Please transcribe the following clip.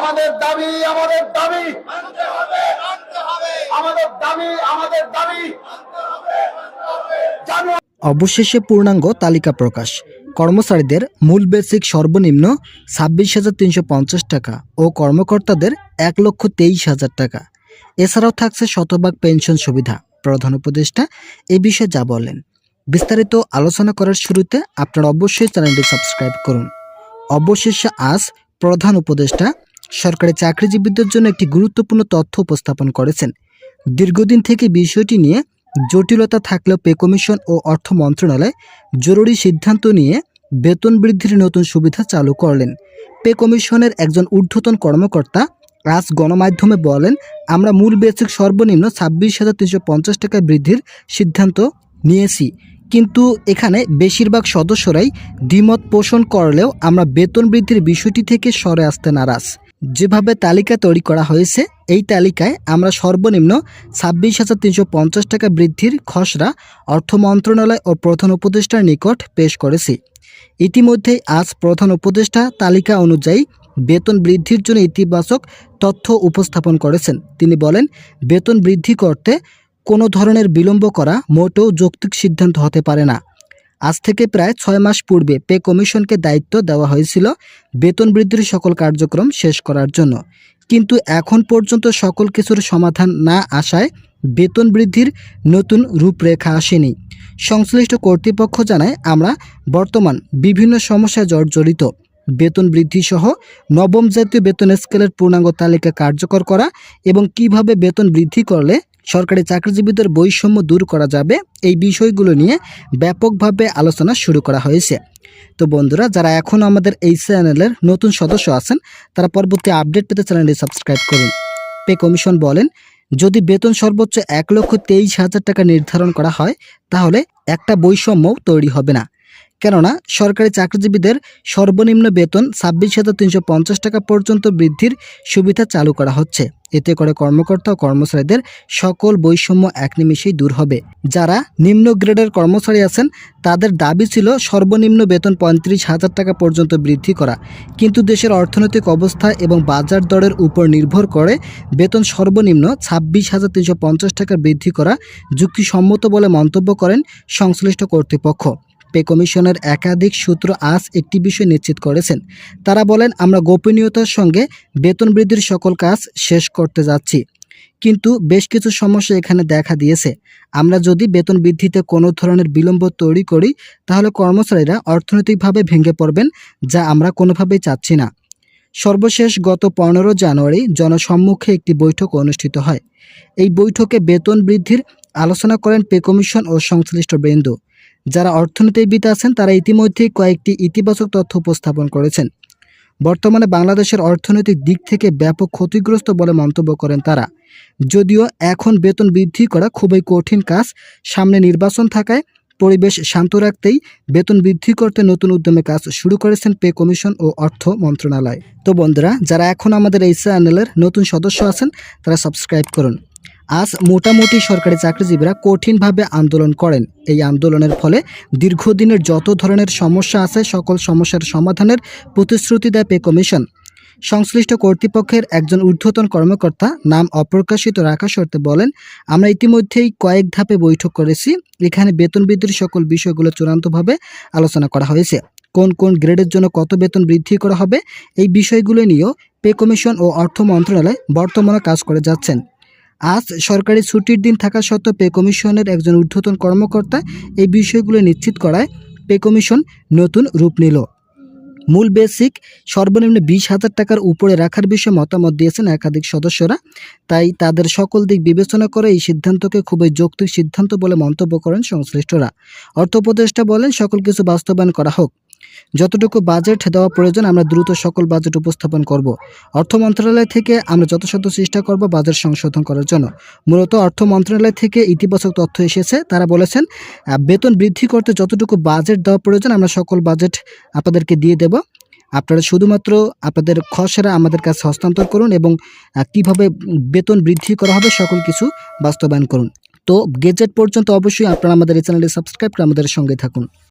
আমাদের দাবি আমাদের দাবি আমাদের দাবি আমাদের দাবি। অবশেষে পূর্ণাঙ্গ তালিকা প্রকাশ। কর্মচারীদের মূল বেসিক সর্বনিম্ন 26,350 টাকা ও কর্মকর্তাদের 1,23,000 টাকা। এছাড়াও থাকছে শতভাগ পেনশন সুবিধা। প্রধান উপদেষ্টা এ বিষয়ে যা বলেন, বিস্তারিত আলোচনা করার শুরুতে আপনারা অবশ্যই চ্যানেলটি সাবস্ক্রাইব করুন। অবশেষে আজ প্রধান উপদেষ্টা সরকারি চাকরিজীবীদের জন্য একটি গুরুত্বপূর্ণ তথ্য উপস্থাপন করেছেন। দীর্ঘদিন থেকে বিষয়টি নিয়ে জটিলতা থাকলেও পে কমিশন ও অর্থ মন্ত্রণালয় জরুরি সিদ্ধান্ত নিয়ে বেতন বৃদ্ধির নতুন সুবিধা চালু করলেন। পে কমিশনের একজন ঊর্ধ্বতন কর্মকর্তা আজ গণমাধ্যমে বলেন, আমরা মূল বেসিক সর্বনিম্ন 26,350 টাকা বৃদ্ধির সিদ্ধান্ত নিয়েছি, কিন্তু এখানে বেশিরভাগ সদস্যরাই দ্বিমত পোষণ করলেও আমরা বেতন বৃদ্ধির বিষয়টি থেকে সরে আসতে নারাজ। যেভাবে তালিকা তৈরি করা হয়েছে, এই তালিকায় আমরা সর্বনিম্ন 26,350 টাকা বৃদ্ধির খসড়া অর্থ মন্ত্রণালয় ও প্রধান উপদেষ্টার নিকট পেশ করেছি। ইতিমধ্যেই আজ প্রধান উপদেষ্টা তালিকা অনুযায়ী বেতন বৃদ্ধির জন্য ইতিবাচক তথ্য উপস্থাপন করেছেন। তিনি বলেন, বেতন বৃদ্ধি করতে কোনো ধরনের বিলম্ব করা মোটেও যৌক্তিক সিদ্ধান্ত হতে পারে না। আজ থেকে প্রায় 6 মাস পূর্বে পে কমিশনকে দায়িত্ব দেওয়া হয়েছিল বেতন বৃদ্ধির সকল কার্যক্রম শেষ করার জন্য, কিন্তু এখন পর্যন্ত সকল কিছুর সমাধান না আসায় বেতন বৃদ্ধির নতুন রূপরেখা আসেনি। সংশ্লিষ্ট কর্তৃপক্ষ জানায়, আমরা বর্তমান বিভিন্ন সমস্যায় জর্জরিত। বেতন বৃদ্ধি সহ নবম জাতীয় বেতন স্কেলের পূর্ণাঙ্গ তালিকা কার্যকর করা এবং কিভাবে বেতন বৃদ্ধি করলে সরকারি চাকরিজীবীদের বৈষম্য দূর করা যাবে, এই বিষয়গুলো নিয়ে ব্যাপকভাবে আলোচনা শুরু করা হয়েছে। তো বন্ধুরা, যারা এখনও আমাদের এই চ্যানেলের নতুন সদস্য আছেন, তারা পরবর্তী আপডেট পেতে চ্যানেলটি সাবস্ক্রাইব করুন। পে কমিশন বলেন, যদি বেতন সর্বোচ্চ 1,23,000 টাকা নির্ধারণ করা হয়, তাহলে একটা বৈষম্য তৈরি হবে না। কেননা সরকারি চাকরিজীবীদের সর্বনিম্ন বেতন 26,350 টাকা পর্যন্ত বৃদ্ধির সুবিধা চালু করা হচ্ছে। এতে করে কর্মকর্তা ও কর্মচারীদের সকল বৈষম্য এক নিমেষেই দূর হবে। যারা নিম্ন গ্রেডের কর্মচারী আছেন, তাদের দাবি ছিল সর্বনিম্ন বেতন 35,000 টাকা পর্যন্ত বৃদ্ধি করা, কিন্তু দেশের অর্থনৈতিক অবস্থা এবং বাজার দরের উপর নির্ভর করে বেতন সর্বনিম্ন 26,350 টাকা বৃদ্ধি করা যুক্তিসম্মত বলে মন্তব্য করেন সংশ্লিষ্ট কর্তৃপক্ষ। পে কমিশনের একাধিক সূত্র আজ একটি বিষয় নিশ্চিত করেছেন। তারা বলেন, আমরা গোপনীয়তার সঙ্গে বেতন বৃদ্ধির সকল কাজ শেষ করতে যাচ্ছি, কিন্তু বেশ কিছু সমস্যা এখানে দেখা দিয়েছে। আমরা যদি বেতন বৃদ্ধিতে কোনো ধরনের বিলম্ব তৈরি করি, তাহলে কর্মচারীরা অর্থনৈতিকভাবে ভেঙে পড়বেন, যা আমরা কোনোভাবেই চাচ্ছি না। সর্বশেষ গত 15 জানুয়ারি জনসম্মুখে একটি বৈঠক অনুষ্ঠিত হয়। এই বৈঠকে বেতন বৃদ্ধির আলোচনা করেন পে কমিশন ও সংশ্লিষ্ট বৃন্দ। যারা অর্থনীতিবিদ আছেন, তারা ইতিমধ্যেই কয়েকটি ইতিবাচক তথ্য উপস্থাপন করেছেন। বর্তমানে বাংলাদেশের অর্থনৈতিক দিক থেকে ব্যাপক ক্ষতিগ্রস্ত বলে মন্তব্য করেন তারা। যদিও এখন বেতন বৃদ্ধি করা খুবই কঠিন কাজ, সামনে নির্বাচন থাকায় পরিবেশ শান্ত রাখতেই বেতন বৃদ্ধি করতে নতুন উদ্যমে কাজ শুরু করেছেন পে কমিশন ও অর্থ মন্ত্রণালয়। তো বন্ধুরা, যারা এখন আমাদের এই চ্যানেলের নতুন সদস্য আছেন, তারা সাবস্ক্রাইব করুন। আজ মোটামুটি সরকারি চাকরিজীবীরা কঠিনভাবে আন্দোলন করেন। এই আন্দোলনের ফলে দীর্ঘদিনের যত ধরনের সমস্যা আছে, সকল সমস্যার সমাধানের প্রতিশ্রুতি দেয় পে কমিশন। সংশ্লিষ্ট কর্তৃপক্ষের একজন ঊর্ধ্বতন কর্মকর্তা নাম অপ্রকাশিত রাখা শর্তে বলেন, আমরা ইতিমধ্যেই কয়েক ধাপে বৈঠক করেছি। এখানে বেতন বৃদ্ধির সকল বিষয়গুলো চূড়ান্তভাবে আলোচনা করা হয়েছে। কোন কোন গ্রেডের জন্য কত বেতন বৃদ্ধি করা হবে, এই বিষয়গুলো নিয়েও পে কমিশন ও অর্থ মন্ত্রণালয় বর্তমানে কাজ করে যাচ্ছেন। আজ সরকারি ছুটির দিন থাকা সত্ত্বেও পে কমিশনের একজন ঊর্ধ্বতন কর্মকর্তা এই বিষয়গুলো নিশ্চিত করায় পে কমিশন নতুন রূপ নিল। মূল বেসিক সর্বনিম্ন 20,000 টাকার উপরে রাখার বিষয়ে মতামত দিয়েছেন একাধিক সদস্যরা। তাই তাদের সকল দিক বিবেচনা করে এই সিদ্ধান্তকে খুবই যৌক্তিক সিদ্ধান্ত বলে মন্তব্য করেন সংশ্লিষ্টরা। অর্থ উপদেষ্টা বলেন, সকল কিছু বাস্তবায়ন করা হোক। যতটুকু বাজেট দেওয়া প্রয়োজন আমরা দ্রুত সকল বাজেট উপস্থাপন করব। অর্থ মন্ত্রণালয় থেকে আমরা যথাসাধ্য চেষ্টা করব বাজেট সংশোধন করার জন্য। মূলত অর্থ মন্ত্রণালয় থেকে ইতিবাচক তথ্য এসেছে। তারা বলেছেন, বেতন বৃদ্ধি করতে যতটুকু বাজেট দেওয়া প্রয়োজন আমরা সকল বাজেট আপনাদেরকে দিয়ে দেব। আপনারা শুধুমাত্র আপনাদের খসড়া আমাদের কাছে হস্তান্তর করুন এবং কিভাবে বেতন বৃদ্ধি করা হবে সকল কিছু বাস্তবায়ন করুন। তো গেজেট পর্যন্ত অবশ্যই আপনারা আমাদের এই চ্যানেলটি সাবস্ক্রাইব করে আমাদের সঙ্গে থাকুন।